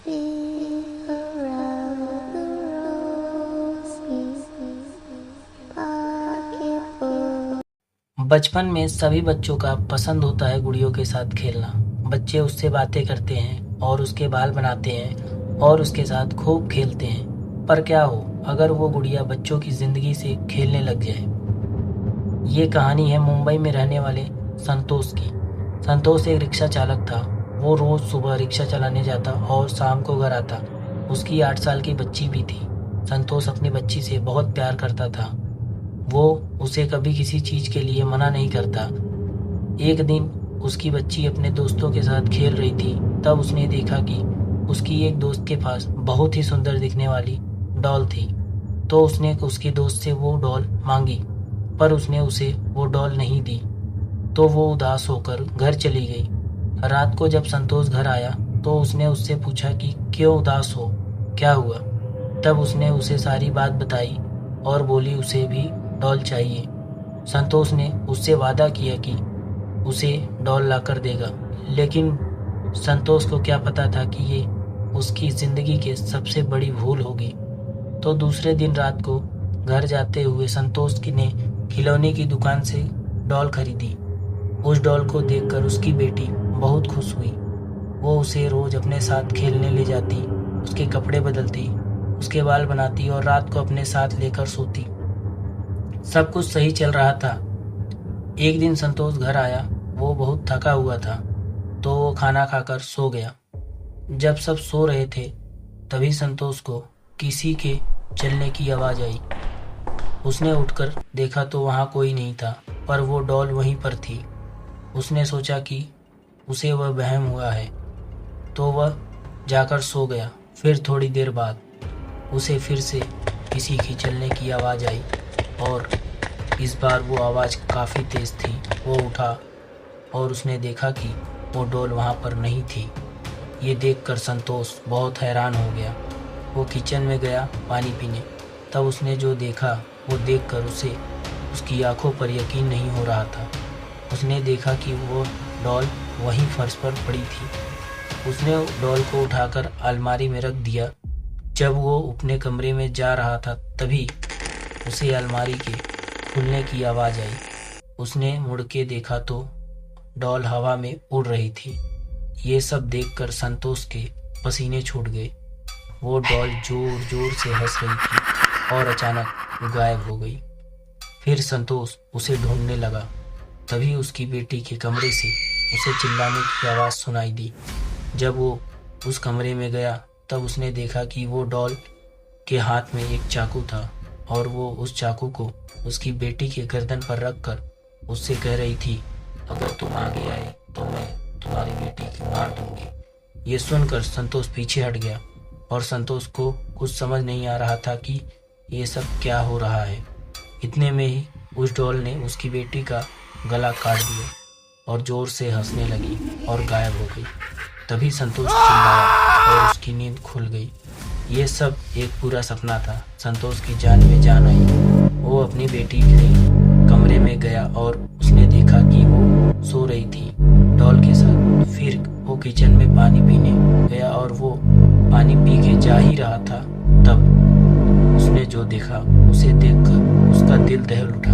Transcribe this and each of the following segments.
around the rosy pocketbook। बचपन में सभी बच्चों का पसंद होता है गुड़ियों के साथ खेलना। बच्चे उससे बातें करते हैं और उसके बाल बनाते हैं और उसके साथ खूब खेलते हैं। पर क्या हो अगर वो गुड़िया बच्चों की जिंदगी से खेलने लग जाए। ये कहानी है मुंबई में रहने वाले संतोष की। संतोष एक रिक्शा चालक था। वो रोज सुबह रिक्शा चलाने जाता और शाम को घर आता। उसकी 8 साल की बच्ची भी थी। संतोष अपनी बच्ची से बहुत प्यार करता था। वो उसे कभी किसी चीज के लिए मना नहीं करता। एक दिन उसकी बच्ची अपने दोस्तों के साथ खेल रही थी। तब उसने देखा कि उसकी एक दोस्त के पास बहुत ही सुंदर दिखने वाली डॉल थी। तो उसने उसके दोस्त से वो डॉल मांगी, पर उसने उसे वो डॉल नहीं दी। तो वो उदास होकर घर चली गई। रात को जब संतोष घर आया तो उसने उससे पूछा कि क्यों उदास हो, क्या हुआ। तब उसने उसे सारी बात बताई और बोली उसे भी डॉल चाहिए। संतोष ने उससे वादा किया कि उसे डॉल लाकर देगा, लेकिन संतोष को क्या पता था कि ये उसकी जिंदगी की सबसे बड़ी भूल होगी। तो दूसरे दिन रात को घर जाते हुए संतोष ने खिलौने की दुकान से डॉल खरीदी। उस डॉल को देखकर उसकी बेटी बहुत खुश हुई। वो उसे रोज अपने साथ खेलने ले जाती, उसके कपड़े बदलती, उसके बाल बनाती और रात को अपने साथ लेकर सोती। सब कुछ सही चल रहा था। एक दिन संतोष घर आया। वो बहुत थका हुआ था, तो वो खाना खाकर सो गया। जब सब सो रहे थे तभी संतोष को किसी के चलने की आवाज आई। उसने उठकर देखा तो वहां कोई नहीं था, पर वो डॉल वहीं पर थी। उसने सोचा कि उसे वह वहम हुआ है, तो वह जाकर सो गया। फिर थोड़ी देर बाद उसे फिर से किसी की चलने की आवाज आई और इस बार वो आवाज काफी तेज थी। वो उठा और उसने देखा कि वो डॉल वहां पर नहीं थी। ये देखकर संतोष बहुत हैरान हो गया। वो किचन में गया पानी पीने। तब उसने जो देखा वो देखकर उसे उसकी आंखों पर यकीन नहीं हो रहा था। उसने देखा कि वो डॉल वहीं फर्श पर पड़ी थी। उसने डॉल को उठाकर अलमारी में रख दिया। जब वो अपने कमरे में जा रहा था तभी उसे अलमारी के खुलने की आवाज आई। उसने मुड़ के देखा तो डॉल हवा में उड़ रही थी। ये सब देखकर संतोष के पसीने छूट गए। वो डॉल जोर जोर से हंस रही थी और अचानक गायब हो गई। फिर संतोष उसे ढूंढने लगा। तभी उसकी बेटी के कमरे से उसे चिल्लाने की आवाज सुनाई दी। जब वो उस कमरे में गया तब उसने देखा कि वो डॉल के हाथ में एक चाकू था और वो उस चाकू को उसकी बेटी के गर्दन पर रखकर उससे कह रही थी, अगर तुम आगे आए तो मैं तुम्हारी बेटी को मार दूंगी। ये सुनकर संतोष पीछे हट गया और संतोष को कुछ समझ नहीं आ रहा था कि ये सब क्या हो रहा है। इतने में ही उस डॉल ने उसकी बेटी का गला काट दिया और जोर से हंसने लगी और गायब हो गई। तभी संतोष चिल्लाया और उसकी नींद खुल गई। ये सब एक पूरा सपना था। संतोष की जान में जान आई। वो अपनी बेटी के कमरे में गया और उसने देखा कि वो सो रही थी डॉल के साथ। फिर वो किचन में पानी पीने गया और वो पानी पी के जा ही रहा था तब उसने जो देखा उसे देखकर उसका दिल दहल उठा।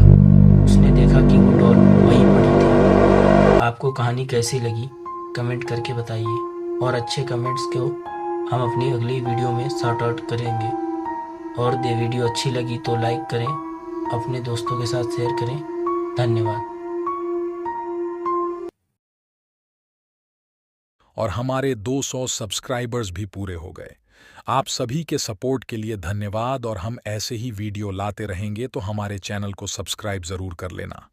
उसने देखा कि वो डॉल वहीं पड़ी थी। आपको कहानी कैसी लगी कमेंट करके बताइए और अच्छे कमेंट्स को हम अपनी अगली वीडियो में सॉर्ट आउट करेंगे। और वीडियो अच्छी लगी तो लाइक करें, अपने दोस्तों के साथ शेयर करें। धन्यवाद। और हमारे 200 सब्सक्राइबर्स भी पूरे हो गए। आप सभी के सपोर्ट के लिए धन्यवाद और हम ऐसे ही वीडियो लाते रहेंगे, तो हमारे चैनल को सब्सक्राइब ज़रूर कर लेना।